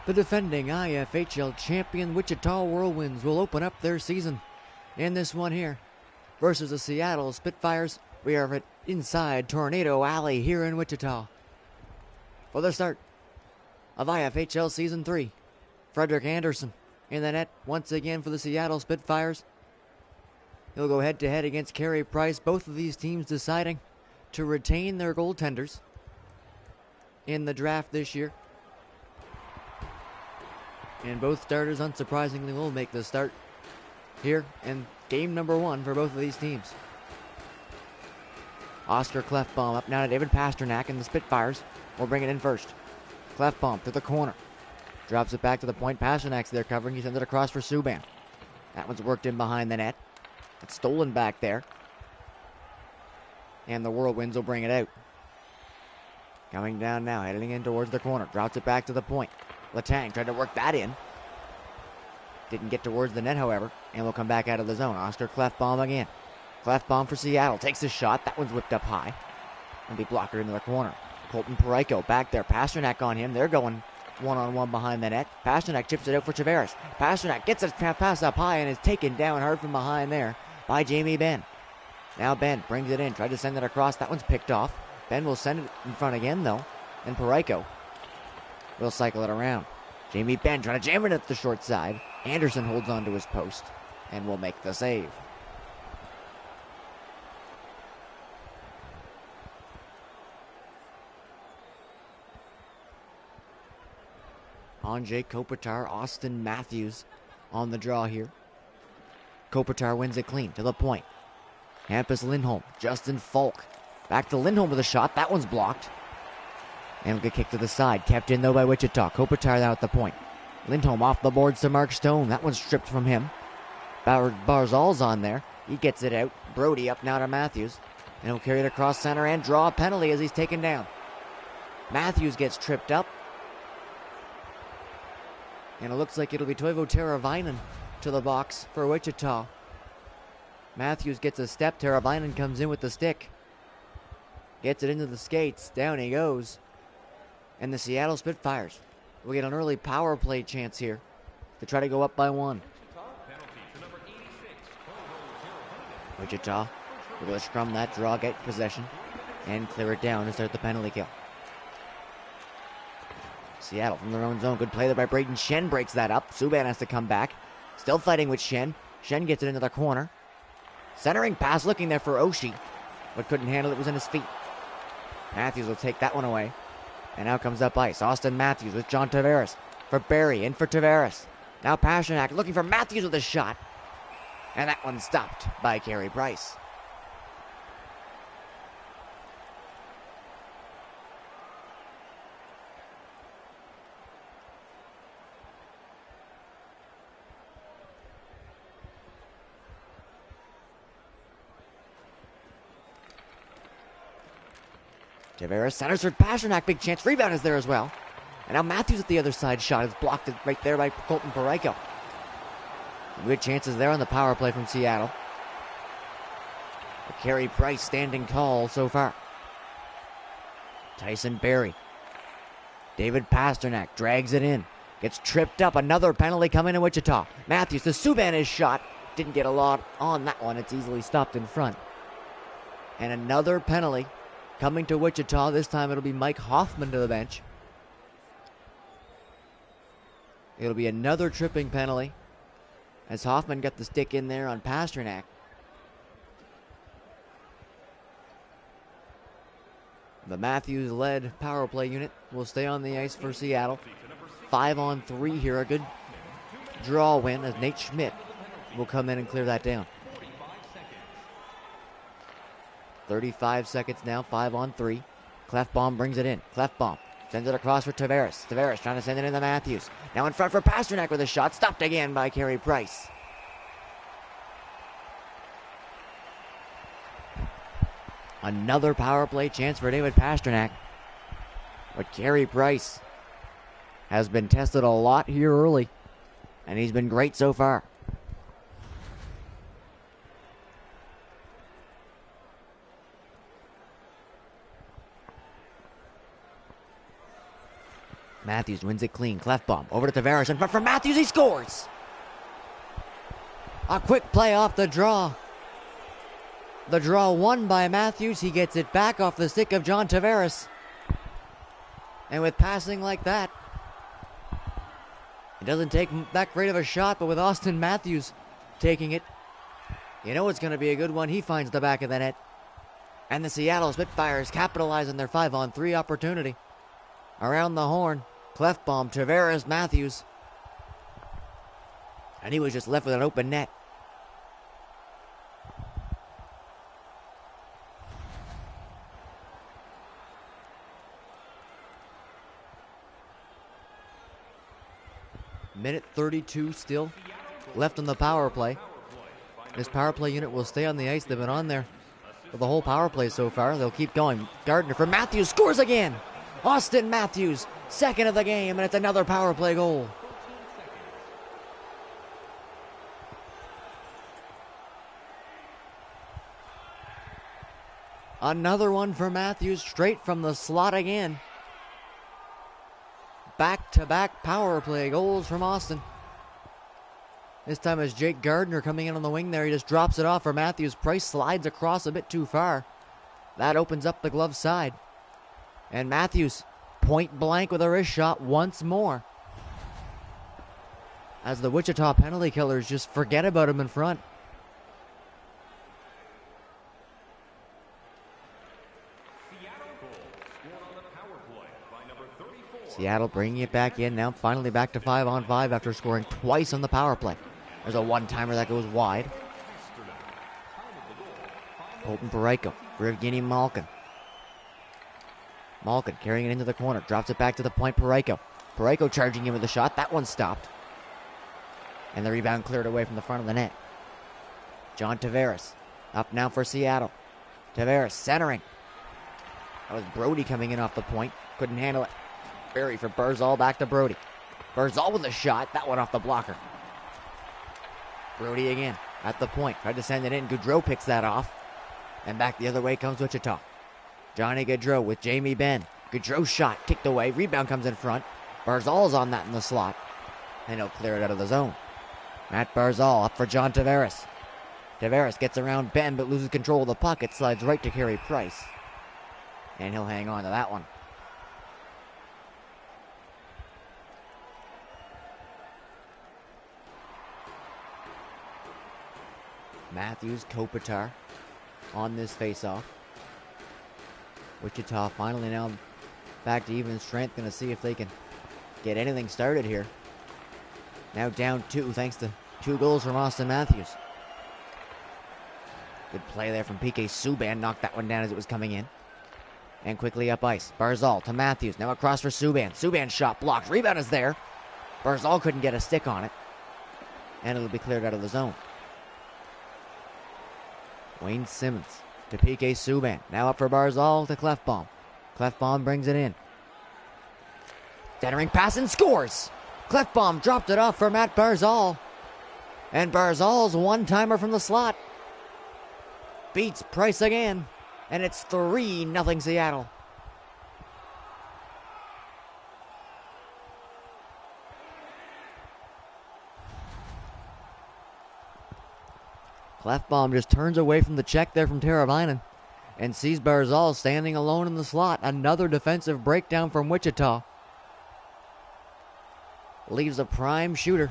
The defending IFHL champion Wichita Whirlwinds will open up their season in this one here versus the Seattle Spitfires. We are at inside Tornado Alley here in Wichita for the start of IFHL Season 3. Frederick Anderson in the net once again for the Seattle Spitfires. He'll go head-to-head against Carey Price. Both of these teams deciding to retain their goaltenders in the draft this year. And both starters, unsurprisingly, will make the start here in game number 1 for both of these teams. Oscar Clefbaum up now to David Pasternak, and the Spitfires will bring it in first. Clefbaum to the corner. Drops it back to the point. Pasternak's there covering. He sends it across for Subban. That one's worked in behind the net. It's stolen back there. And the Whirlwinds will bring it out. Coming down now, heading in towards the corner. Drops it back to the point. Letang tried to work that in. Didn't get towards the net, however, and will come back out of the zone. Oscar Clefbaum again. Clefbaum for Seattle. Takes the shot. That one's whipped up high. And be blocked into the corner. Colton Parayko back there. Pasternak on him. They're going one-on-one behind the net. Pasternak chips it out for Tavares. Pasternak gets it pass up high and is taken down hard from behind there by Jamie Benn. Now Benn brings it in. Tried to send it across. That one's picked off. Benn will send it in front again, though. And Parayko will cycle it around. Jamie Benn trying to jam it at the short side. Anderson holds on to his post and will make the save. Andrzej Kopitar, Austin Matthews on the draw here. Kopitar wins it clean to the point. Hampus Lindholm, Justin Falk. Back to Lindholm with a shot. That one's blocked. And will get kicked to the side. Kept in though by Wichita. Kopitar now at the point. Lindholm off the boards to Mark Stone. That one's stripped from him. Barzal's on there. He gets it out. Brody up now to Matthews. And he'll carry it across center and draw a penalty as he's taken down. Matthews gets tripped up. And it looks like it'll be Toivo Teravainen to the box for Wichita. Matthews gets a step. Teravainen comes in with the stick. Gets it into the skates. Down he goes. And the Seattle Spitfires will get an early power play chance here to try to go up by 1. Wichita will go scrum that draw, get possession, and clear it down and start the penalty kill. Seattle from their own zone. Good play there by Braden Shen. Breaks that up. Subban has to come back. Still fighting with Shen. Shen gets it into the corner. Centering pass looking there for Oshie, but couldn't handle it. Was in his feet. Matthews will take that one away. And now comes up ice. Austin Matthews with John Tavares for Barry. In for Tavares. Now Pasternak looking for Matthews with a shot. And that one's stopped by Carey Price. Tavares centers for Pasternak. Big chance. Rebound is there as well. And now Matthews at the other side. Shot is blocked right there by Colton Parayko. Good chances there on the power play from Seattle. But Carey Price standing tall so far. Tyson Barrie. David Pasternak drags it in. Gets tripped up. Another penalty coming to Wichita. Matthews to Subban his shot. Didn't get a lot on that one. It's easily stopped in front. And another penalty coming to Wichita. This time it'll be Mike Hoffman to the bench. It'll be another tripping penalty as Hoffman got the stick in there on Pasternak. The Matthews-led power play unit will stay on the ice for Seattle. 5-on-3 here. A good draw win as Nate Schmidt will come in and clear that down. 35 seconds now, 5-on-3. Clefbaum brings it in. Clefbaum sends it across for Tavares. Tavares trying to send it into Matthews. Now in front for Pasternak with a shot. Stopped again by Carey Price. Another power play chance for David Pasternak. But Carey Price has been tested a lot here early, and he's been great so far. Matthews wins it clean. Cleft bomb over to Tavares in front for Matthews. He scores. A quick play off the draw. The draw won by Matthews. He gets it back off the stick of John Tavares. And with passing like that, it doesn't take that great of a shot, but with Austin Matthews taking it, you know it's going to be a good one. He finds the back of the net. And the Seattle Spitfires capitalize on their 5-on-3 opportunity. Around the horn, cleft bomb, Tavares, Matthews. And he was just left with an open net. Minute 32 still left on the power play. This power play unit will stay on the ice. They've been on there for the whole power play so far. They'll keep going. Gardner for Matthews, scores again. Austin Matthews, second of the game, and it's another power play goal. Another one for Matthews, straight from the slot again. Back-to-back power play goals from Austin. This time it's Jake Gardner coming in on the wing there. He just drops it off for Matthews. Price slides across a bit too far. That opens up the glove side. And Matthews, point blank with a wrist shot once more. As the Wichita penalty killers just forget about him in front. Seattle bringing it back in now, finally back to 5-on-5 after scoring twice on the power play. There's a one-timer that goes wide. Colton Parayko for Evgeny Malkin. Malkin carrying it into the corner, drops it back to the point, Parayko. Parayko charging in with a shot, that one stopped. And the rebound cleared away from the front of the net. John Tavares, up now for Seattle. Tavares centering. That was Brody coming in off the point, couldn't handle it. Barry for Barzal, back to Brody. Barzal with a shot, that one off the blocker. Brody again, at the point, tried to send it in. Gaudreau picks that off. And back the other way comes Wichita. Johnny Gaudreau with Jamie Benn. Gaudreau shot, kicked away, rebound comes in front. Barzal's on that in the slot. And he'll clear it out of the zone. Matt Barzal up for John Tavares. Tavares gets around Benn but loses control of the puck. It slides right to Carey Price. And he'll hang on to that one. Matthews, Kopitar on this faceoff. Wichita finally now back to even strength. Going to see if they can get anything started here. Now down 2 thanks to 2 goals from Austin Matthews. Good play there from PK Subban. Knocked that one down as it was coming in. And quickly up ice. Barzal to Matthews. Now across for Subban. Subban's shot blocked. Rebound is there. Barzal couldn't get a stick on it. And it'll be cleared out of the zone. Wayne Simmons to PK Subban. Now up for Barzal to Clefbaum. Clefbaum brings it in. Centering pass and scores. Clefbaum dropped it off for Matt Barzal. And Barzal's one-timer from the slot beats Price again. And it's 3-0 Seattle. Clefbaum just turns away from the check there from Teravainen and sees Barzal standing alone in the slot. Another defensive breakdown from Wichita. Leaves a prime shooter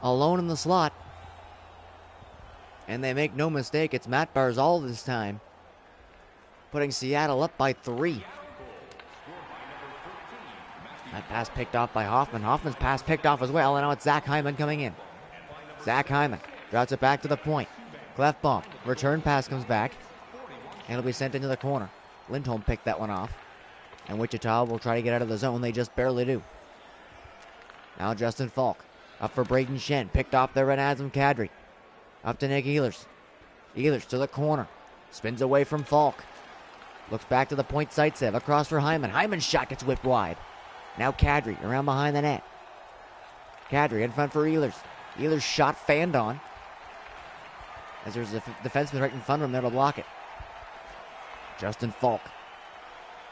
alone in the slot. And they make no mistake, it's Matt Barzal this time, putting Seattle up by 3. That pass picked off by Hoffman. Hoffman's pass picked off as well, and now it's Zach Hyman coming in. Zach Hyman drops it back to the point. Clefbaum, return pass comes back, and it'll be sent into the corner. Lindholm picked that one off, and Wichita will try to get out of the zone. They just barely do. Now Justin Falk, up for Braden Shen, picked off there at Adam Kadri. Up to Nick Ehlers. Ehlers to the corner, spins away from Falk. Looks back to the point side save, across for Hyman. Hyman's shot gets whipped wide. Now Kadri around behind the net. Kadri in front for Ehlers. Ehlers' shot fanned on, as there's a defenseman right in front of him there to block it. Justin Falk.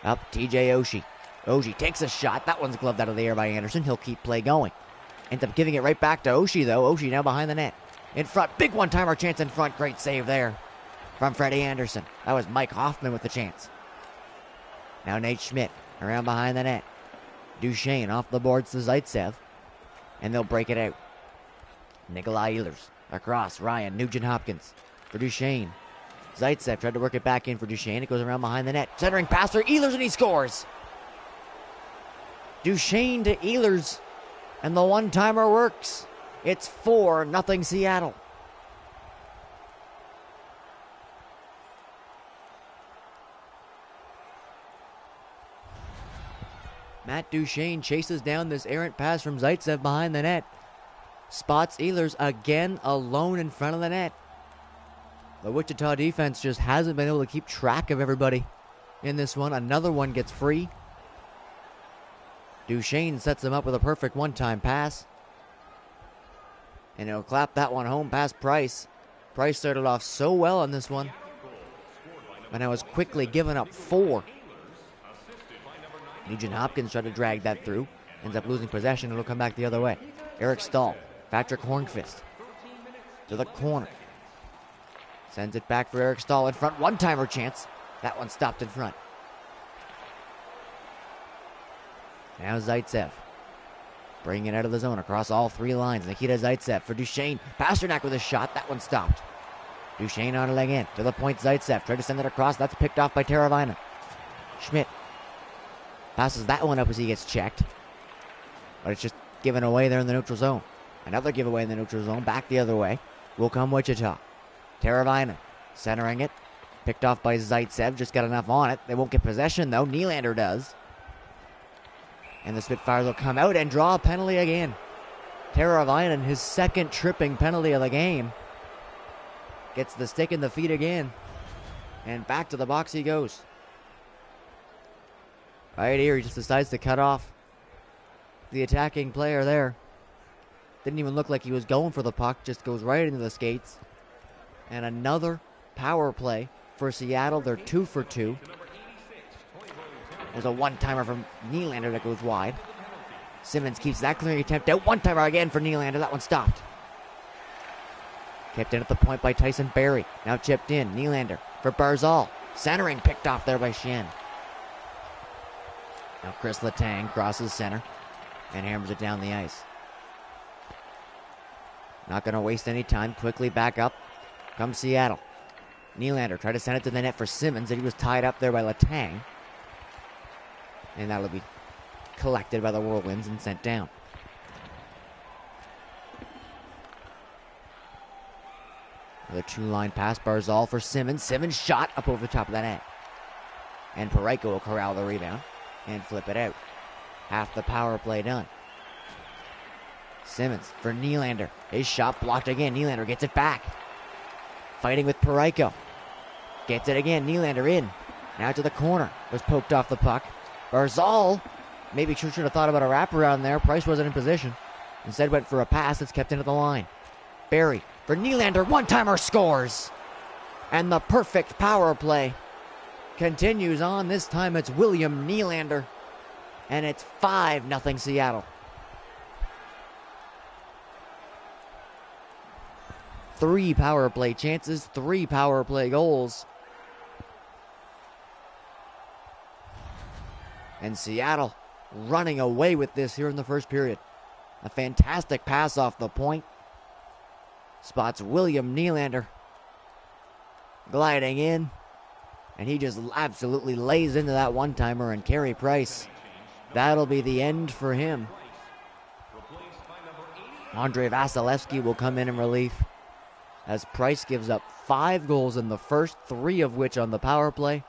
Up, TJ Oshie. Oshie takes a shot. That one's gloved out of the air by Anderson. He'll keep play going. Ends up giving it right back to Oshie, though. Oshie now behind the net. In front. Big one-timer chance in front. Great save there from Freddie Anderson. That was Mike Hoffman with the chance. Now Nate Schmidt around behind the net. Duchesne off the boards to Zaitsev. And they'll break it out. Nikolai Ehlers across. Ryan Nugent-Hopkins for Duchesne. Zaitsev tried to work it back in for Duchesne. It goes around behind the net. Centering pass for Ehlers, and he scores. Duchesne to Ehlers, and the one-timer works. It's 4-0 Seattle. Matt Duchesne chases down this errant pass from Zaitsev behind the net. Spots Ehlers again alone in front of the net. The Wichita defense just hasn't been able to keep track of everybody in this one. Another one gets free. Duchesne sets him up with a perfect one-time pass. And he'll clap that one home past Price. Price started off so well on this one. And I was quickly giving up 4. Nugent-Hopkins tried to drag that through. Ends up losing possession. It'll come back the other way. Eric Stahl. Patrick Hornqvist. To the corner. Sends it back for Eric Stahl in front. One-timer chance. That one stopped in front. Now Zaitsev. Bringing it out of the zone across all 3 lines. Nikita Zaitsev for Duchesne. Pasternak with a shot. That one stopped. Duchesne on a leg in. To the point Zaitsev. Tried to send it across. That's picked off by Teravainen. Schmidt. Passes that one up as he gets checked. But it's just given away there in the neutral zone. Another giveaway in the neutral zone. Back the other way. Will come Wichita. Teravainen centering it. Picked off by Zaitsev. Just got enough on it. They won't get possession though. Nylander does. And the Spitfires will come out and draw a penalty again. Teravainen, his second tripping penalty of the game. Gets the stick in the feet again. And back to the box he goes. Right here, he just decides to cut off the attacking player there. Didn't even look like he was going for the puck. Just goes right into the skates. And another power play for Seattle. They're 2 for 2. There's a one-timer from Nylander that goes wide. Simmons keeps that clearing attempt out. One-timer again for Nylander. That one stopped. Kept in at the point by Tyson Barrie. Now chipped in. Nylander for Barzal. Centering picked off there by Shen. Now Chris Letang crosses center and hammers it down the ice. Not going to waste any time. Quickly back up comes Seattle. Nylander tried to send it to the net for Simmons, and he was tied up there by Letang. And that'll be collected by the Whirlwinds and sent down. Another 2-line pass. Barzal for Simmons. Simmons shot up over the top of that net. And Parayko will corral the rebound and flip it out. Half the power play done. Simmons for Nylander. His shot blocked again. Nylander gets it back. Fighting with Parayko. Gets it again. Nylander in. Now to the corner. Was poked off the puck. Barzal maybe should have thought about a wraparound there. Price wasn't in position. Instead went for a pass that's kept into the line. Barrie for Nylander. One-timer scores. And the perfect power play continues on. This time it's William Nylander. And it's 5-0 Seattle. 3 power play chances, 3 power play goals. And Seattle running away with this here in the first period. A fantastic pass off the point. Spots William Nylander gliding in. And he just absolutely lays into that one-timer, and Carey Price. That'll be the end for him. Andrei Vasilevsky will come in relief as Price gives up 5 goals in the first, 3 of which on the power play.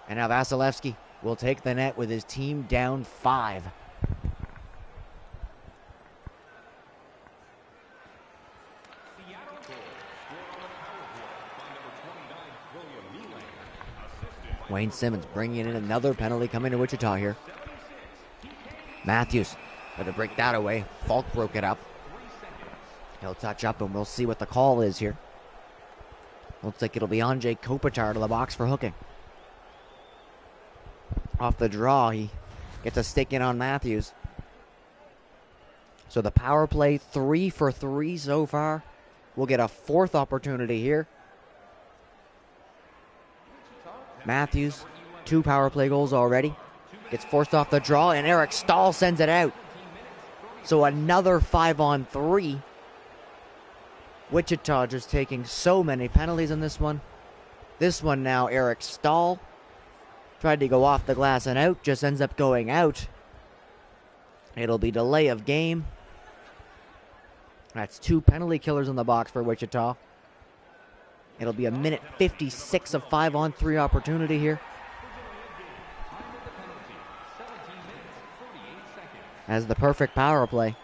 And now Vasilevsky will take the net with his team down 5. Wayne Simmons bringing in another penalty coming to Wichita here. Matthews had to break that away. Falk broke it up. He'll touch up and we'll see what the call is here. Looks like it'll be Andrzej Kopitar to the box for hooking. Off the draw, he gets a stick in on Matthews. So the power play, 3 for 3 so far. We'll get a fourth opportunity here. Matthews, 2 power play goals already. Gets forced off the draw, and Eric Stahl sends it out. So another 5-on-3. Wichita just taking so many penalties in this one. This one now, Eric Stahl tried to go off the glass and out, just ends up going out. It'll be delay of game. That's 2 penalty killers in the box for Wichita. It'll be a minute 56 of 5-on-3 opportunity here. As the perfect power play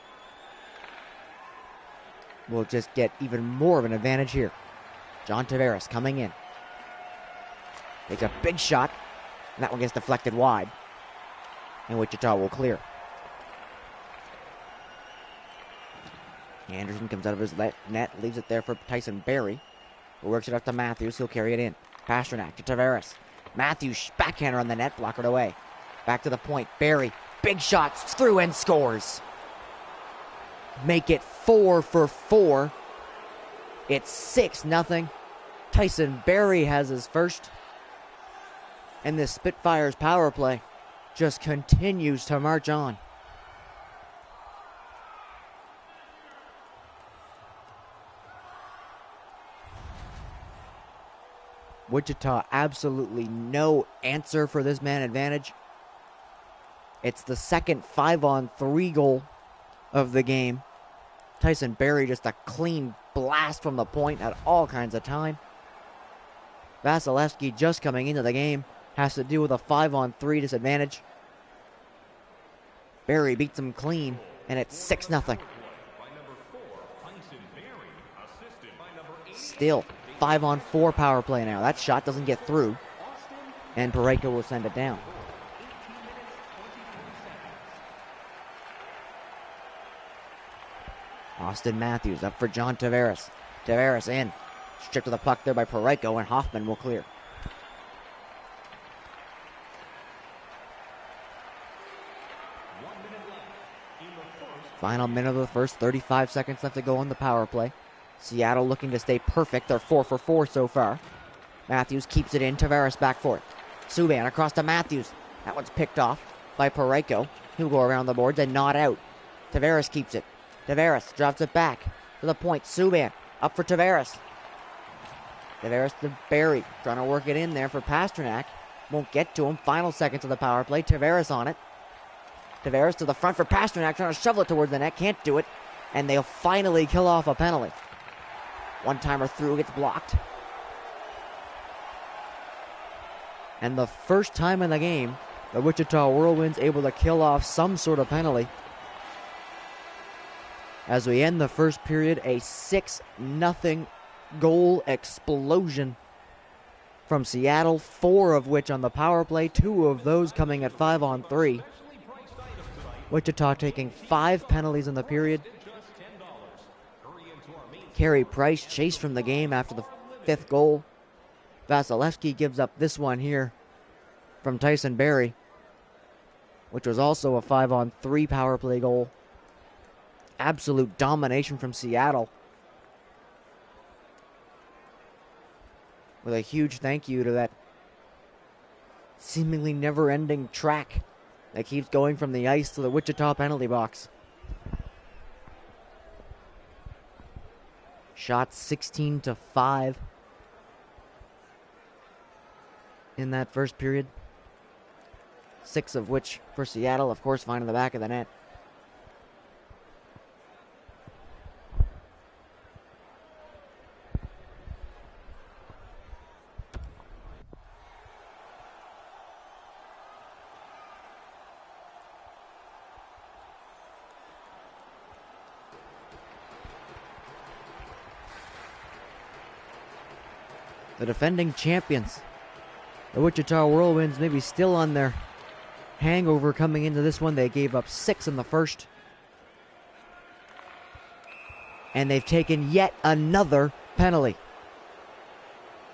will just get even more of an advantage here. John Tavares coming in. Takes a big shot, and that one gets deflected wide. And Wichita will clear. Anderson comes out of his net, leaves it there for Tyson Berry, who works it up to Matthews. He'll carry it in. Pasternak to Tavares. Matthews, backhander on the net, blockered away. Back to the point. Berry, big shots, through and scores. Make it 4 for 4. It's 6-0. Tyson Berry has his first. And this Spitfires power play just continues to march on. Wichita, absolutely no answer for this man advantage. It's the second 5-on-3 goal of the game. Tyson Berry just a clean blast from the point at all kinds of time. Vasilevsky just coming into the game has to deal with a 5-on-3 disadvantage. Berry beats him clean, and it's 6-0. Still 5-on-4 power play now. That shot doesn't get through, and Parayko will send it down. Austin Matthews up for John Tavares. Tavares in. Stripped of the puck there by Parayko, and Hoffman will clear. Final minute of the first, 35 seconds left to go on the power play. Seattle looking to stay perfect. They're 4 for 4 so far. Matthews keeps it in. Tavares back for it. Subban across to Matthews. That one's picked off by Parayko. He'll go around the boards and not out. Tavares keeps it. Tavares drops it back to the point. Subban up for Tavares. Tavares to Berry. Trying to work it in there for Pasternak. Won't get to him. Final seconds of the power play. Tavares on it. Tavares to the front for Pasternak. Trying to shovel it towards the net. Can't do it. And they'll finally kill off a penalty. One-timer through gets blocked. And the first time in the game, the Wichita Whirlwinds able to kill off some sort of penalty. As we end the first period, a 6-0 goal explosion from Seattle, 4 of which on the power play, 2 of those coming at 5-on-3. Wichita taking 5 penalties in the period. Carey Price chased from the game after the 5th goal. Vasilevsky gives up this one here from Tyson Berry, which was also a 5-on-3 power play goal. Absolute domination from Seattle. With a huge thank you to that seemingly never-ending track that keeps going from the ice to the Wichita penalty box. Shots 16-5 in that first period. 6 of which for Seattle, of course, finding the back of the net. The defending champions, the Wichita Whirlwinds, maybe still on their hangover coming into this one. They gave up 6 in the first. And they've taken yet another penalty.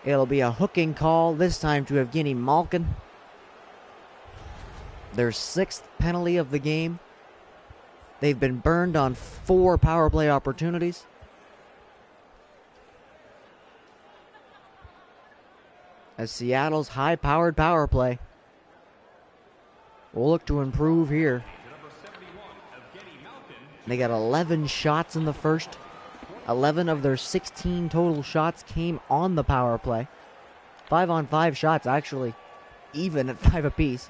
It'll be a hooking call, this time to Evgeny Malkin. Their 6th penalty of the game. They've been burned on 4 power play opportunities. As Seattle's high-powered power play will look to improve here. They got 11 shots in the first. 11 of their 16 total shots came on the power play. 5-on-5 shots, actually even at 5 apiece.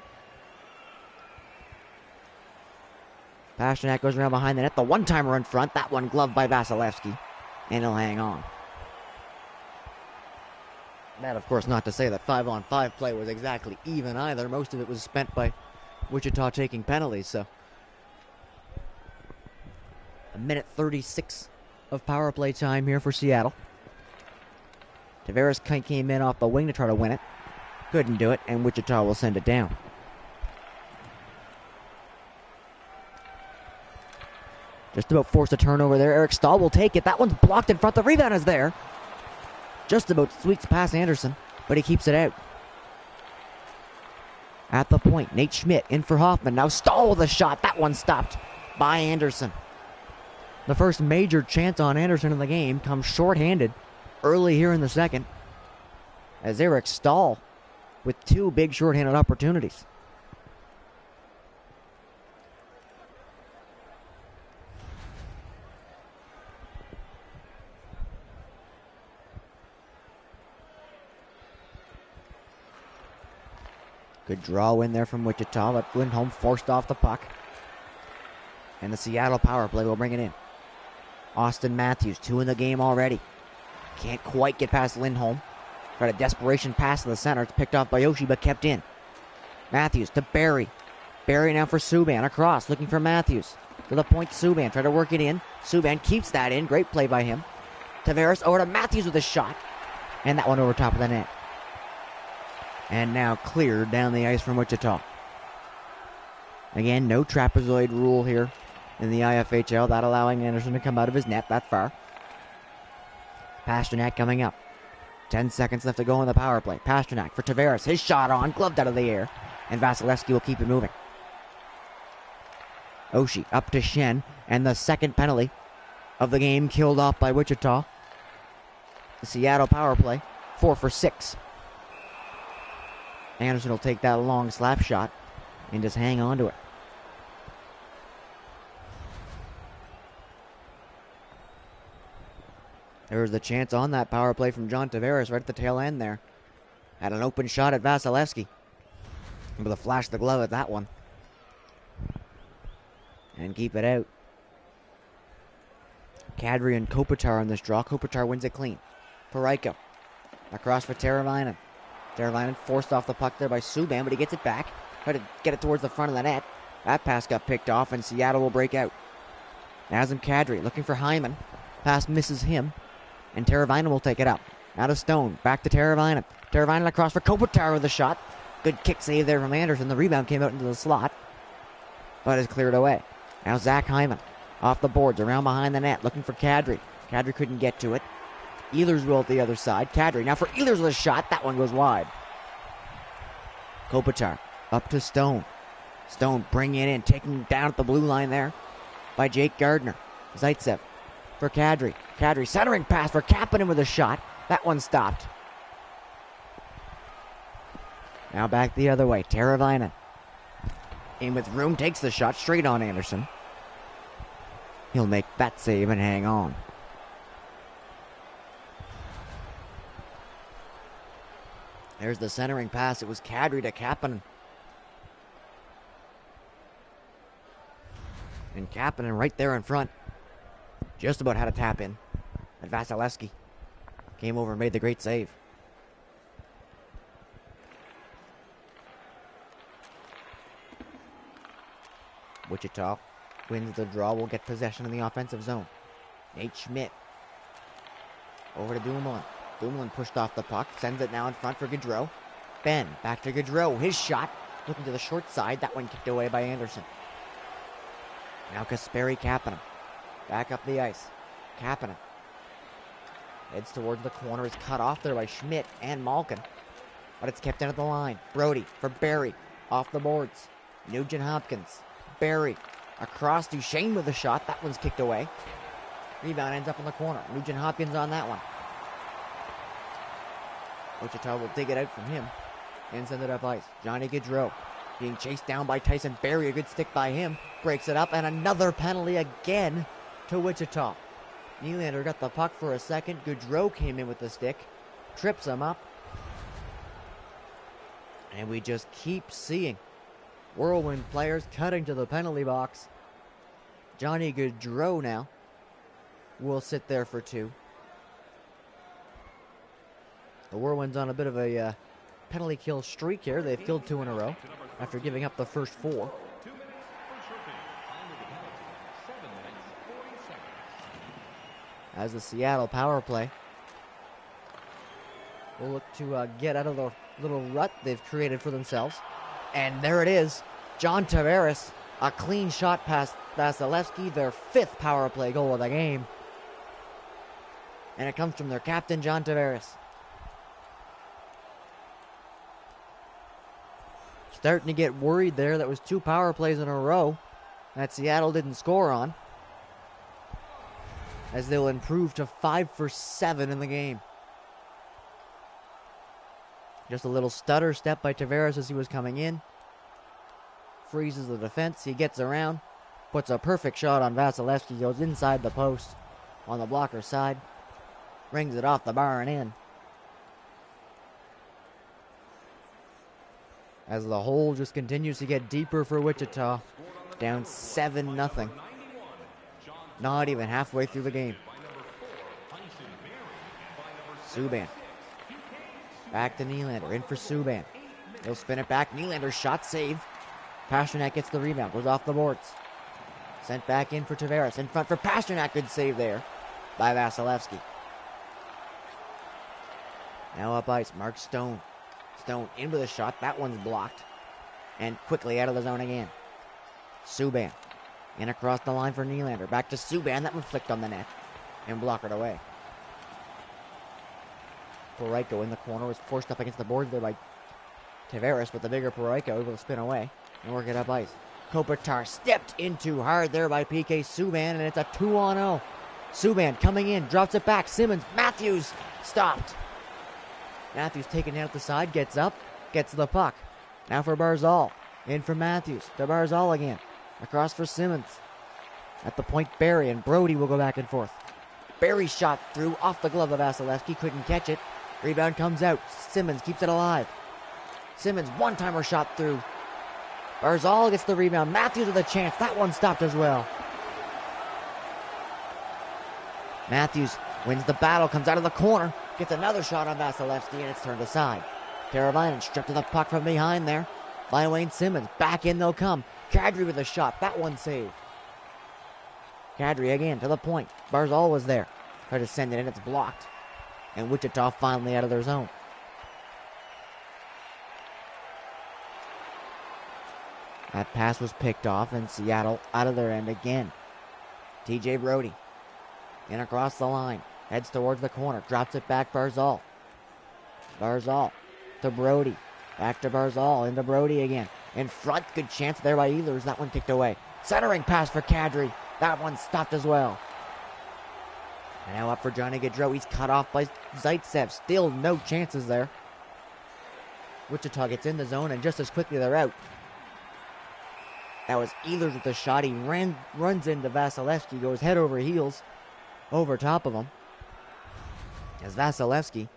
Pasternak goes around behind the net. The one-timer in front. That one gloved by Vasilevsky. And he'll hang on. That, of course, not to say that 5-on-5 play was exactly even either. Most of it was spent by Wichita taking penalties, so. A minute 36 of power play time here for Seattle. Tavares came in off the wing to try to win it. Couldn't do it, and Wichita will send it down. Just about forced a turnover there. Eric Stahl will take it. That one's blocked in front. The rebound is there. Just about sweeps past Anderson, but he keeps it out. At the point, Nate Schmidt in for Hoffman. Now Stahl with a shot. That one stopped by Anderson. The first major chance on Anderson in the game comes shorthanded early here in the second, as Eric Stahl with 2 big shorthanded opportunities. Good draw in there from Wichita, but Lindholm forced off the puck. And the Seattle power play will bring it in. Austin Matthews, 2 in the game already. Can't quite get past Lindholm. Got a desperation pass to the center. It's picked off by Oshie, but kept in. Matthews to Barry. Barry now for Subban. Across, looking for Matthews. To the point, Subban. Try to work it in. Subban keeps that in. Great play by him. Tavares over to Matthews with a shot. And that one over top of the net. And now cleared down the ice from Wichita. Again, no trapezoid rule here in the IFHL. That allowing Anderson to come out of his net that far. Pasternak coming up. 10 seconds left to go on the power play. Pasternak for Tavares. His shot on, gloved out of the air. And Vasilevsky will keep it moving. Oshie up to Shen. And the second penalty of the game killed off by Wichita. The Seattle power play, 4 for 6. Anderson will take that long slap shot and just hang on to it. There was the chance on that power play from John Tavares right at the tail end there. Had an open shot at Vasilevsky. Able to flash the glove at that one. And keep it out. Kadri and Kopitar on this draw. Kopitar wins it clean. Parayko. Across for Teravainen. Teravainen forced off the puck there by Subban, but he gets it back. Try to get it towards the front of the net. That pass got picked off, and Seattle will break out. Nazem Kadri looking for Hyman. Pass misses him. And Teravainen will take it up. Out of Stone. Back to Teravainen. Teravainen across for Kopitar with a shot. Good kick save there from Anderson. The rebound came out into the slot, but is cleared away. Now Zach Hyman off the boards, around behind the net, looking for Kadri. Kadri couldn't get to it. Ehlers will at the other side. Kadri now for Ehlers with a shot. That one goes wide. Kopitar up to Stone. Stone bringing it in, taking down at the blue line there by Jake Gardner. Zaitsev for Kadri. Kadri centering pass for Kapanen with a shot. That one stopped. Now back the other way. Teravainen in with room, takes the shot straight on Anderson. He'll make that save and hang on. There's the centering pass. It was Kadri to Kapanen. And Kapanen right there in front. Just about had a tap in. And Vasilevsky came over and made the great save. Wichita wins the draw. Will get possession in the offensive zone. Nate Schmidt over to Dumoulin. Dumoulin pushed off the puck. Sends it now in front for Gaudreau. Ben back to Gaudreau. His shot looking to the short side. That one kicked away by Anderson. Now Kasperi Kapanen. Back up the ice. Kapanen heads towards the corner. Is cut off there by Schmidt and Malkin. But it's kept in at the line. Brody for Barry. Off the boards. Nugent Hopkins. Barry. Across to Shane with a shot. That one's kicked away. Rebound ends up in the corner. Nugent Hopkins on that one. Wichita will dig it out from him and send it up ice. Johnny Gaudreau being chased down by Tyson Barry. A good stick by him. Breaks it up, and another penalty again to Wichita. Nylander got the puck for a second. Gaudreau came in with the stick. Trips him up. And we just keep seeing Whirlwind players cutting to the penalty box. Johnny Gaudreau now will sit there for two. The Whirlwinds on a bit of a penalty kill streak here. They've killed 2 in a row after giving up the first 4. As the Seattle power play will look to get out of the little rut they've created for themselves. And there it is. John Tavares, a clean shot past Vasilevsky, their 5th power play goal of the game. And it comes from their captain, John Tavares. Starting to get worried there. That was 2 power plays in a row that Seattle didn't score on, as they'll improve to 5 for 7 in the game. Just a little stutter step by Tavares as he was coming in. Freezes the defense. He gets around. Puts a perfect shot on Vasilevsky. Goes inside the post on the blocker side. Rings it off the bar and in. As the hole just continues to get deeper for Wichita. Down 7-0. Not even halfway through the game. Subban. Back to Nylander. In for Subban. He'll spin it back. Nylander's shot save. Pasternak gets the rebound. Goes off the boards. Sent back in for Tavares. In front for Pasternak. Good save there by Vasilevsky. Now up ice. Mark Stone. Stone in with a shot. That one's blocked. And quickly out of the zone again. Subban. In across the line for Nylander. Back to Subban. That one flicked on the net. And blockered away. Parayko in the corner was forced up against the boards there by Tavares, but the bigger Parayko able to spin away and work it up ice. Kopitar stepped in too hard there by PK Subban, and it's a 2-on-0. Subban coming in, drops it back. Simmons, Matthews stopped. Matthews taken out the side, gets up, gets the puck. Now for Barzal. In for Matthews. To Barzal again. Across for Simmons. At the point, Barry and Brody will go back and forth. Barry shot through off the glove of Vasilevsky, couldn't catch it. Rebound comes out. Simmons keeps it alive. Simmons, one-timer shot through. Barzal gets the rebound. Matthews with a chance. That one stopped as well. Matthews wins the battle, comes out of the corner, gets another shot on Vasilevsky, and it's turned aside. Teravainen stripped to the puck from behind there. By Wayne Simmons. Back in they'll come. Kadri with a shot. That one saved. Kadri again to the point. Barzal was there. Tried to send it in. It's blocked. And Wichita finally out of their zone. That pass was picked off, and Seattle out of their end again. TJ Brody. In across the line. Heads towards the corner. Drops it back. Barzal. Barzal to Brody. Back to Barzal. Into Brody again. In front. Good chance there by Ehlers. That one kicked away. Centering pass for Kadri. That one stopped as well. And now up for Johnny Gaudreau. He's cut off by Zaitsev. Still no chances there. Wichita gets in the zone, and just as quickly they're out. That was Ehlers with the shot. He runs into Vasilevsky. Goes head over heels over top of him. As Vasilevsky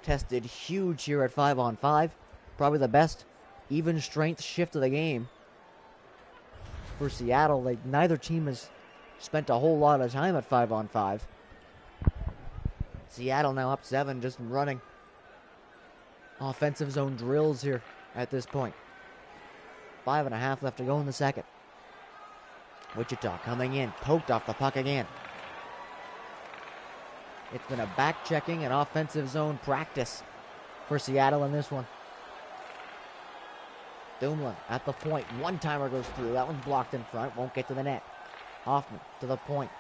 tested huge here at 5-on-5. Probably the best even strength shift of the game for Seattle. Like, neither team has spent a whole lot of time at 5-on-5. Seattle now up 7, just running offensive zone drills here at this point. 5.5 left to go in the second. Wichita coming in, poked off the puck again. It's been a back-checking and offensive zone practice for Seattle in this one. Dumoulin at the point. One-timer goes through. That one's blocked in front. Won't get to the net. Hoffman to the point.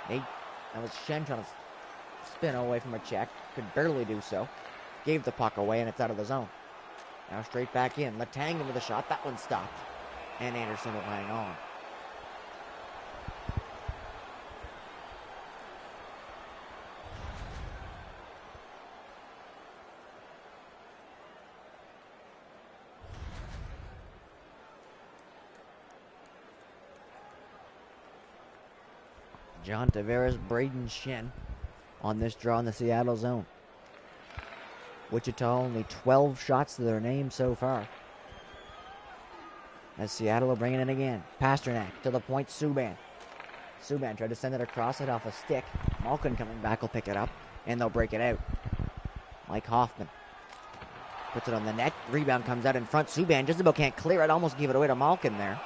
That was Shen trying to spin away from a check. Could barely do so. Gave the puck away, and it's out of the zone. Now straight back in. Letang into the shot. That one stopped. And Anderson will hang on. John Tavares, Braden Shen on this draw in the Seattle zone. Wichita only 12 shots to their name so far. As Seattle will bring it in again. Pasternak to the point, Subban. Subban tried to send it across it off a stick. Malkin coming back will pick it up, and they'll break it out. Mike Hoffman puts it on the net. Rebound comes out in front. Subban just about can't clear it. Almost gave it away to Malkin there.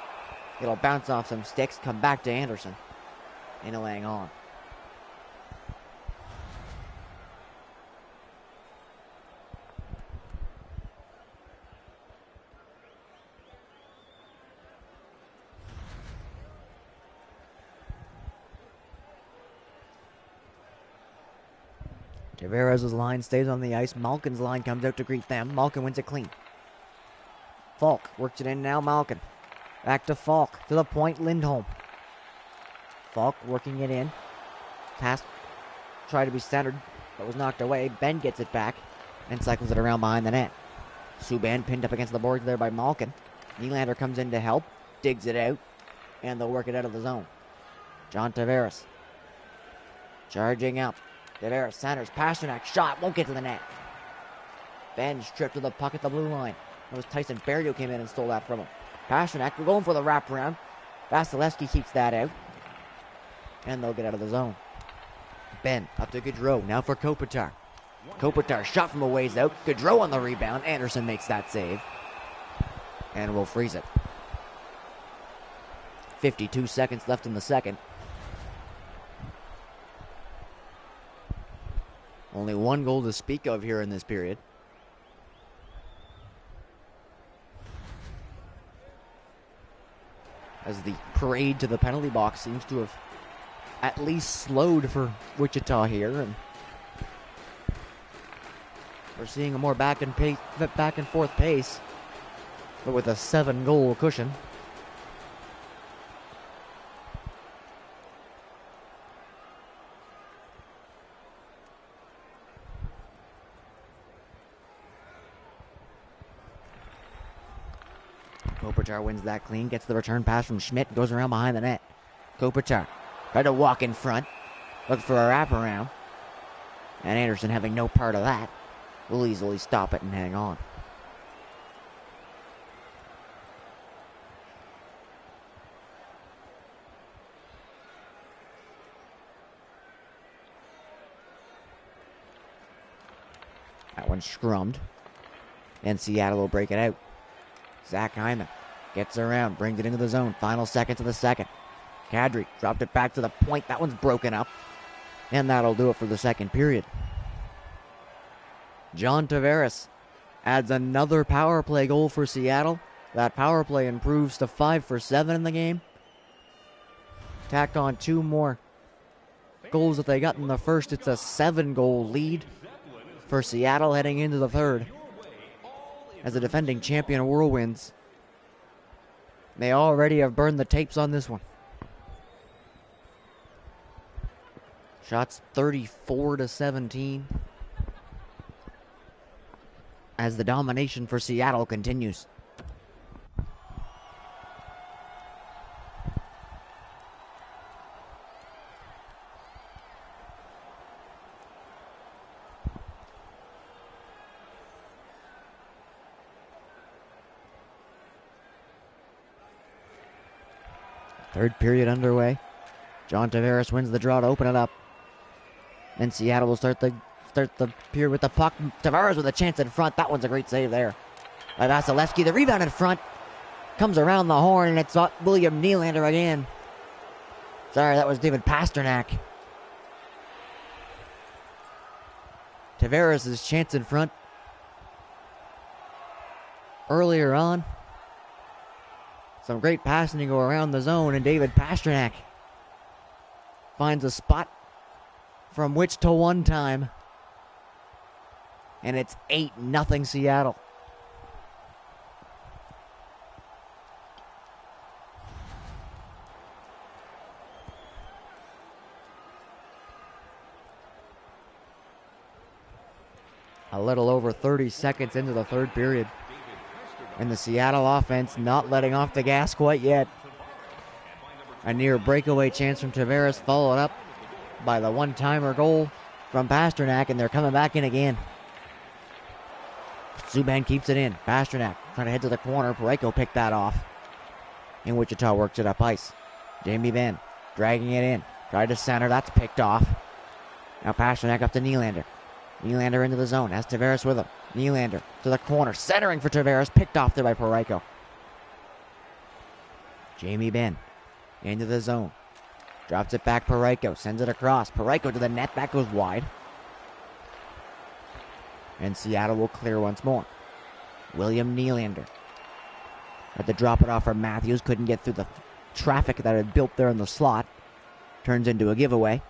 It'll bounce off some sticks, come back to Anderson. And he'll hang on. Tavares' line stays on the ice. Malkin's line comes out to greet them. Malkin wins it clean. Falk works it in now. Malkin. Back to Falk. To the point, Lindholm. Falk working it in. Pass tried to be centered, but was knocked away. Ben gets it back and cycles it around behind the net. Subban pinned up against the boards there by Malkin. Nylander comes in to help. Digs it out. And they'll work it out of the zone. John Tavares. Charging out. Tavares centers. Pasternak shot. Won't get to the net. Ben stripped to the puck at the blue line. It was Tyson Berry who came in and stole that from him. Pasternak, we're going for the wraparound. Vasilevsky keeps that out. And they'll get out of the zone. Ben up to Gaudreau. Now for Kopitar. Kopitar shot from a ways out. Gaudreau on the rebound. Anderson makes that save. And we'll freeze it. 52 seconds left in the second. Only one goal to speak of here in this period. As the parade to the penalty box seems to have at least slowed for Wichita here, and we're seeing a more back and forth pace, but with a 7-goal cushion. Kopitar wins that clean, gets the return pass from Schmidt, goes around behind the net. Kopitar tried to walk in front, look for a wraparound, and Anderson, having no part of that, will easily stop it and hang on. That one's scrummed, and Seattle will break it out. Zach Hyman gets around, brings it into the zone. Final seconds of the second. Kadri dropped it back to the point. That one's broken up. And that'll do it for the second period. John Tavares adds another power play goal for Seattle. That power play improves to 5 for 7 in the game. Tack on 2 more goals that they got in the first. It's a 7-goal lead for Seattle heading into the third. As the defending champion Whirlwinds, they already have burned the tapes on this one. Shots 34-17. As the domination for Seattle continues. Third period underway. John Tavares wins the draw to open it up. Then Seattle will start the period with the puck. Tavares with a chance in front. That one's a great save there by Vasilevsky. The rebound in front comes around the horn, and it's William Nylander again. Sorry, that was David Pasternak. Tavares' chance in front earlier on. Some great passing to go around the zone, and David Pasternak finds a spot from which to one time. And it's 8-0 Seattle. A little over 30 seconds into the third period. And the Seattle offense not letting off the gas quite yet. A near breakaway chance from Tavares, followed up by the one-timer goal from Pasternak, and they're coming back in again. Subban keeps it in. Pasternak trying to head to the corner. Parayko picked that off. And Wichita works it up ice. Jamie Benn dragging it in. Tried to center. That's picked off. Now Pasternak up to Nylander. Nylander into the zone. Has Tavares with him. Nylander to the corner. Centering for Tavares. Picked off there by Parayko. Jamie Benn into the zone. Drops it back. Parayko sends it across. Parayko to the net. That goes wide. And Seattle will clear once more. William Nylander had to drop it off for Matthews. Couldn't get through the traffic that had built there in the slot. Turns into a giveaway.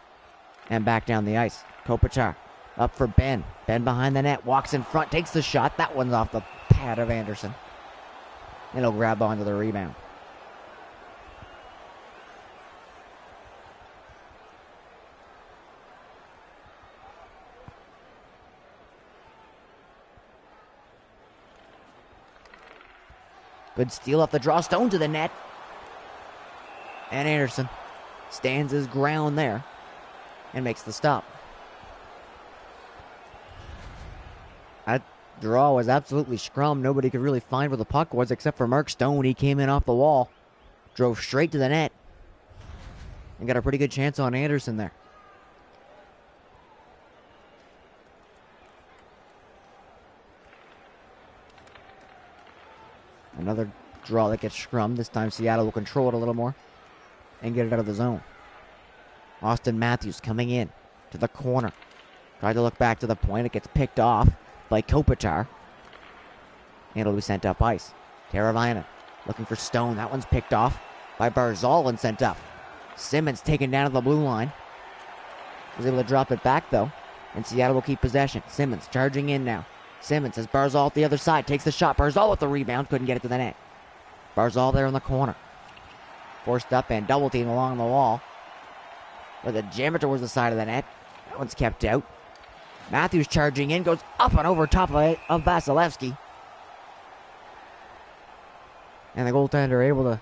And back down the ice. Kopitar up for Ben. Ben behind the net. Walks in front. Takes the shot. That one's off the pad of Anderson. And he'll grab onto the rebound. Good steal off the draw. Stone to the net. And Anderson stands his ground there and makes the stop. That draw was absolutely scrum. Nobody could really find where the puck was except for Mark Stone. He came in off the wall, drove straight to the net, and got a pretty good chance on Anderson there. Another draw that gets scrummed. This time Seattle will control it a little more and get it out of the zone. Austin Matthews coming in to the corner. Tried to look back to the point. It gets picked off by Kopitar. And it'll be sent up ice. Teravainen looking for Stone. That one's picked off by Barzal and sent up. Simmons taken down to the blue line. Was able to drop it back though. And Seattle will keep possession. Simmons charging in now. Simmons has Barzal at the other side. Takes the shot. Barzal with the rebound. Couldn't get it to the net. Barzal there in the corner. Forced up and double team along the wall. Where the jammer towards the side of the net. That one's kept out. Matthews charging in. Goes up and over top of Vasilevsky. And the goaltender able to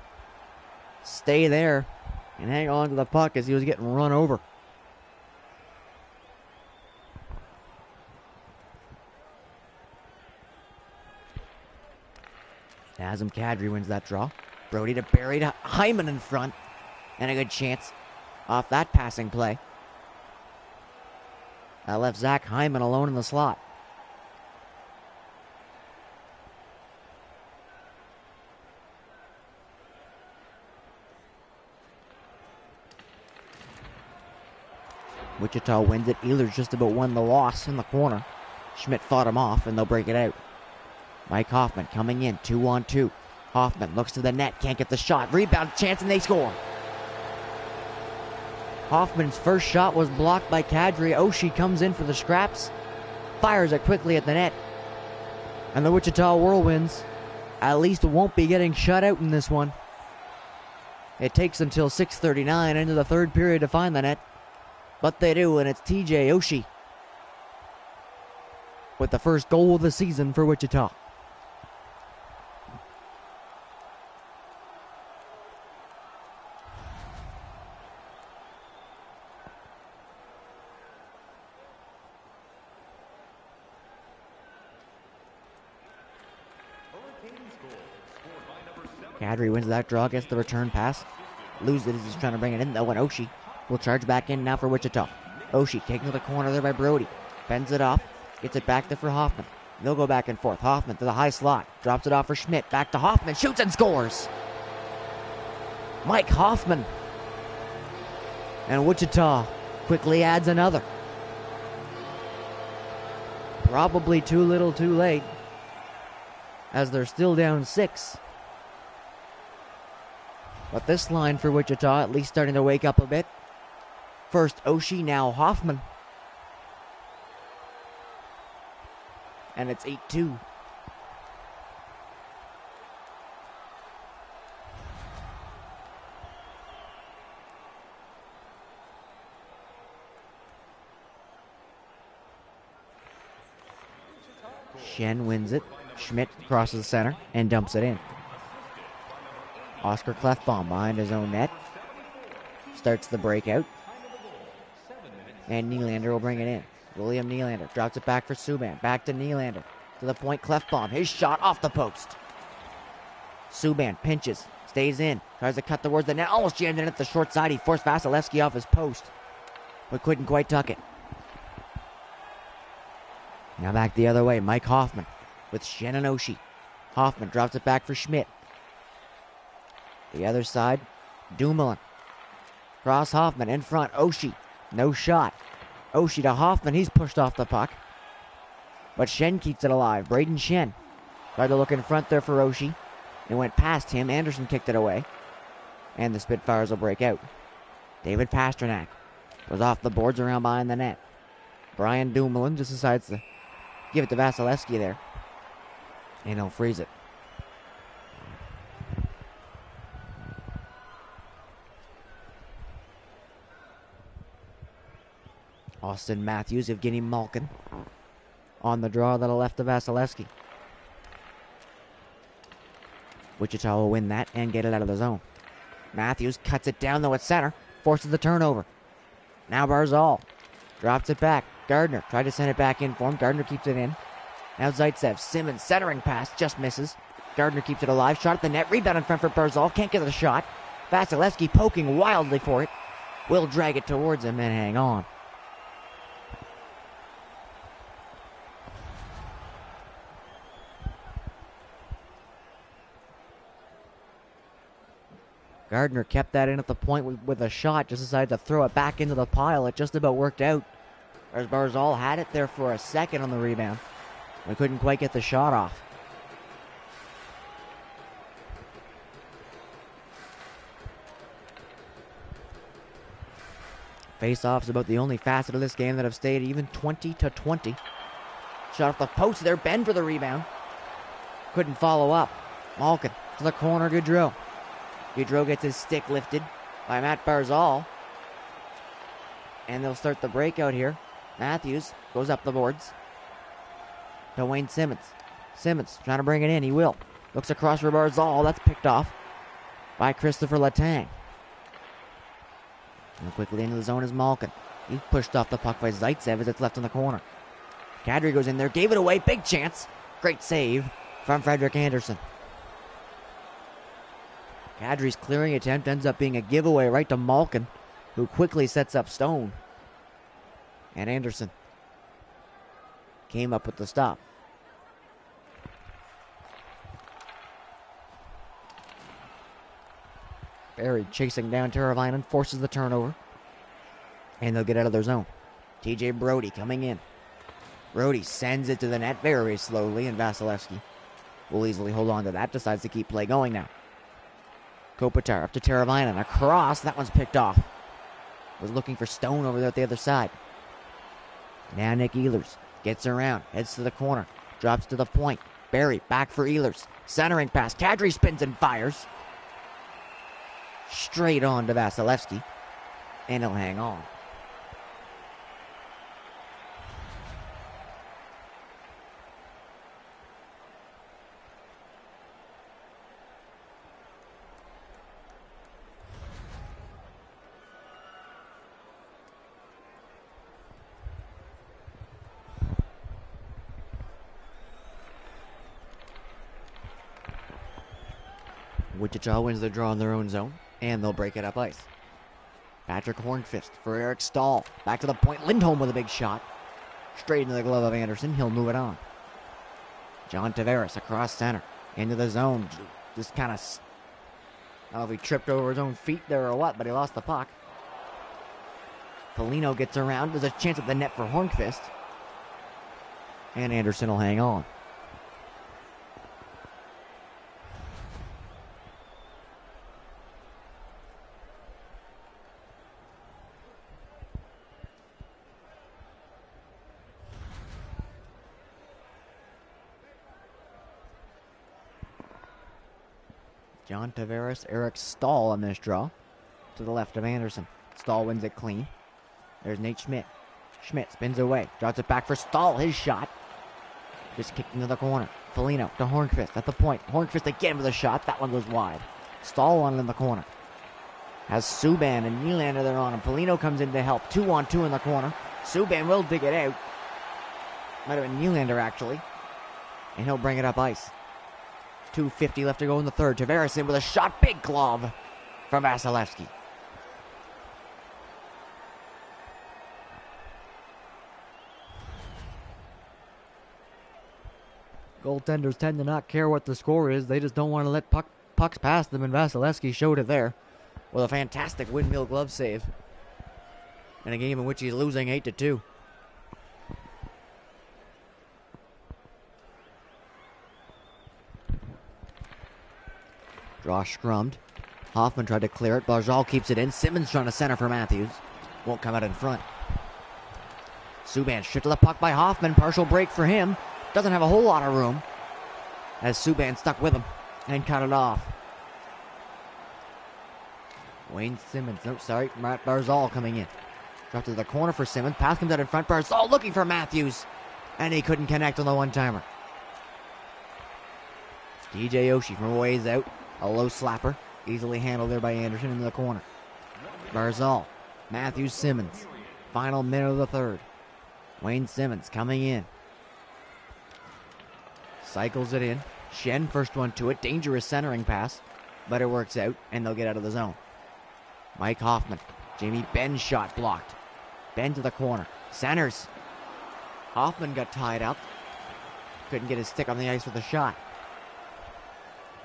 stay there and hang on to the puck as he was getting run over. Nazem Kadri wins that draw. Brody to Barry to Hyman in front. And a good chance off that passing play. That left Zach Hyman alone in the slot. Wichita wins it. Ehlers just about won the loss in the corner. Schmidt fought him off, and they'll break it out. Mike Hoffman coming in, 2-on-2. Hoffman looks to the net, can't get the shot. Rebound chance, and they score. Hoffman's first shot was blocked by Kadri. Oshie comes in for the scraps, fires it quickly at the net. And the Wichita Whirlwinds at least won't be getting shut out in this one. It takes until 6:39 into the third period to find the net. But they do, and it's TJ Oshie with the first goal of the season for Wichita. Kadri wins that draw, gets the return pass. Loses it as he's trying to bring it in though, and Oshie will charge back in now for Wichita. Oshie taken to the corner there by Brody. Bends it off. Gets it back there for Hoffman. They'll go back and forth. Hoffman to the high slot. Drops it off for Schmidt. Back to Hoffman. Shoots and scores. Mike Hoffman. And Wichita quickly adds another. Probably too little too late, as they're still down 6. But this line for Wichita at least starting to wake up a bit. First Oshie, now Hoffman. And it's 8-2. Shen wins it. Schmidt crosses the center and dumps it in. Oscar Clefbaum behind his own net. Starts the breakout. And Nylander will bring it in. William Nylander drops it back for Subban. Back to Nylander. To the point, Clefbaum. His shot off the post. Subban pinches. Stays in. Tries to cut towards the net. Almost jammed in at the short side. He forced Vasilevsky off his post, but couldn't quite tuck it. Now back the other way. Mike Hoffman with Shen and Oshie. Hoffman drops it back for Schmidt. The other side, Dumoulin. Cross Hoffman in front. Oshie. No shot. Oshie to Hoffman. He's pushed off the puck, but Shen keeps it alive. Braden Shen tried to look in front there for Oshie. It went past him. Anderson kicked it away. And the Spitfires will break out. David Pastrnak goes off the boards around behind the net. Brian Dumoulin just decides to give it to Vasilevsky there. And he'll freeze it. Austin Matthews, Evgeny Malkin on the draw that'll left to Vasilevsky. Wichita will win that and get it out of the zone. Matthews cuts it down though at center. Forces the turnover. Now Barzal drops it back. Gardner tried to send it back in for him. Gardner keeps it in. Now Zaitsev. Simmons centering pass. Just misses. Gardner keeps it alive. Shot at the net. Rebound in front for Barzal. Can't get the shot. Vasilevsky poking wildly for it. Will drag it towards him and hang on. Gardner kept that in at the point with a shot. Just decided to throw it back into the pile. It just about worked out. As Barzal had it there for a second on the rebound. We couldn't quite get the shot off. Face-off's about the only facet of this game that have stayed even 20-20. Shot off the post there. Ben for the rebound. Couldn't follow up. Malkin to the corner. Gaudreau. Gaudreau gets his stick lifted by Matt Barzal. And they'll start the breakout here. Matthews goes up the boards to Wayne Simmons. Simmons trying to bring it in. He will. Looks across for Barzal. That's picked off by Christopher Letang. And quickly into the zone is Malkin. He's pushed off the puck by Zaitsev as it's left in the corner. Kadri goes in there. Gave it away. Big chance. Great save from Frederik Andersen. Kadri's clearing attempt ends up being a giveaway right to Malkin, who quickly sets up Stone. And Anderson came up with the stop. Barry chasing down Teravainen, forces the turnover. And they'll get out of their zone. TJ Brody coming in. Brody sends it to the net very slowly, and Vasilevsky will easily hold on to that. Decides to keep play going now. Kopitar up to Teravainen. Across. That one's picked off. Was looking for Stone over there at the other side. Now Nick Ehlers gets around. Heads to the corner. Drops to the point. Barry back for Ehlers. Centering pass. Kadri spins and fires. Straight on to Vasilevsky. And he'll hang on. Wichita wins the draw in their own zone, and they'll break it up ice. Patrick Hornqvist for Eric Stahl. Back to the point. Lindholm with a big shot. Straight into the glove of Anderson. He'll move it on. John Tavares across center. Into the zone. Just kind of... I don't know if he tripped over his own feet there or what, but he lost the puck. Polino gets around. There's a chance at the net for Hornqvist. And Anderson will hang on. John Tavares, Eric Stahl on this draw. To the left of Anderson. Stahl wins it clean. There's Nate Schmidt. Schmidt spins away. Drops it back for Stahl. His shot. Just kicked into the corner. Foligno to Hornqvist at the point. Hornqvist again with a shot. That one goes wide. Stahl on in the corner. Has Subban and Nylander there on him. Foligno comes in to help. 2-on-2 in the corner. Subban will dig it out. Might have been Nylander, actually. And he'll bring it up ice. 2:50 left to go in the third. Tavares in with a shot. Big glove from Vasilevsky. Goaltenders tend to not care what the score is. They just don't want to let pucks pass them, and Vasilevsky showed it there with a fantastic windmill glove save in a game in which he's losing 8-2. Draw scrummed. Hoffman tried to clear it. Barzal keeps it in. Simmons trying to center for Matthews. Won't come out in front. Subban stripped to the puck by Hoffman. Partial break for him. Doesn't have a whole lot of room as Subban stuck with him and cut it off. Wayne Simmons. No, sorry. Matt Barzal coming in. Dropped to the corner for Simmons. Pass comes out in front. Barzal looking for Matthews. And he couldn't connect on the one-timer. DJ Oshie from ways out. A low slapper. Easily handled there by Anderson into the corner. Barzal. Matthews, Simmons. Final minute of the third. Wayne Simmons coming in. Cycles it in. Shen first one to it. Dangerous centering pass. But it works out, and they'll get out of the zone. Mike Hoffman. Jamie Benn's shot blocked. Ben to the corner. Centers. Hoffman got tied up. Couldn't get his stick on the ice with a shot.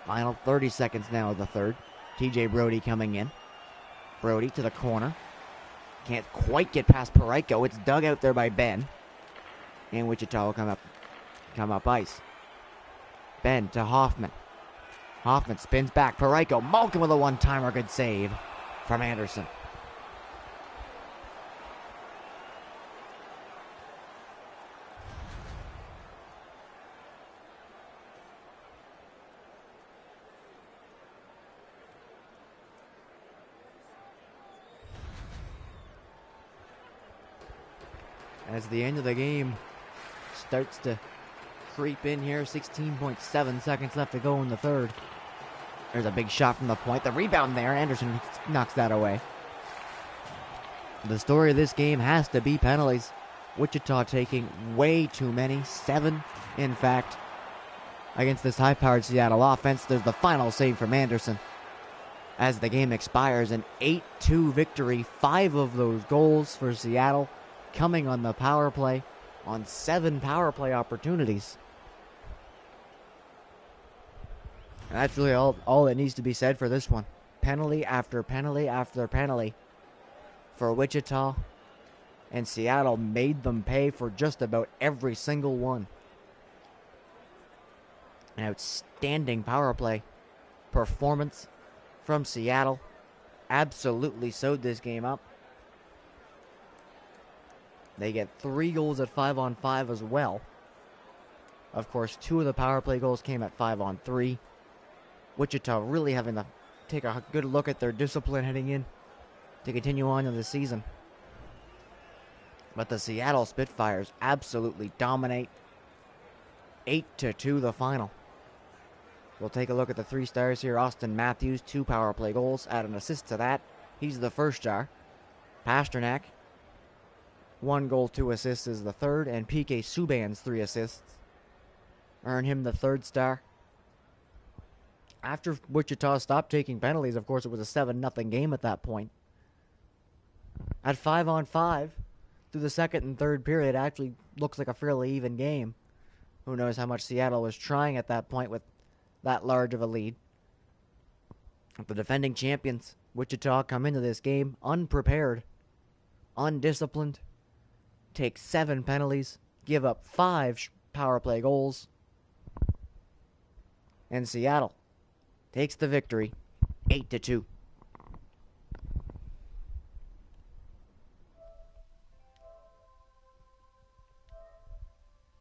Final 30 seconds now of the third. TJ Brody coming in. Brody to the corner. Can't quite get past Parayko. It's dug out there by Ben. And Wichita will come up ice. Ben to Hoffman. Hoffman spins back. Parayko. Malkin with a one-timer. Good save from Anderson. As the end of the game starts to creep in here, 16.7 seconds left to go in the third. There's a big shot from the point. The rebound there. Anderson knocks that away. The story of this game has to be penalties. Wichita taking way too many. 7, in fact, against this high-powered Seattle offense. There's the final save from Anderson as the game expires. An 8-2 victory. 5 of those goals for Seattle coming on the power play on 7 power play opportunities. And that's really all that needs to be said for this one. Penalty after penalty after penalty for Wichita, and Seattle made them pay for just about every single one. An outstanding power play performance from Seattle. Absolutely sewed this game up. They get 3 goals at 5-on-5 as well. Of course, 2 of the power play goals came at 5-on-3. Wichita really having to take a good look at their discipline heading in to continue on in the season. But the Seattle Spitfires absolutely dominate. 8-2 the final. We'll take a look at the 3 stars here. Austin Matthews, 2 power play goals. Add an assist to that. He's the first star. Pasternak, 1 goal, 2 assists is the third. And PK Subban's 3 assists earn him the 3rd star. After Wichita stopped taking penalties, of course, it was a 7-0 game at that point. At 5-on-5, through the 2nd and 3rd period, it actually looks like a fairly even game. Who knows how much Seattle was trying at that point with that large of a lead. The defending champions, Wichita, come into this game unprepared, undisciplined, take 7 penalties, give up 5 power play goals, and Seattle takes the victory 8-2.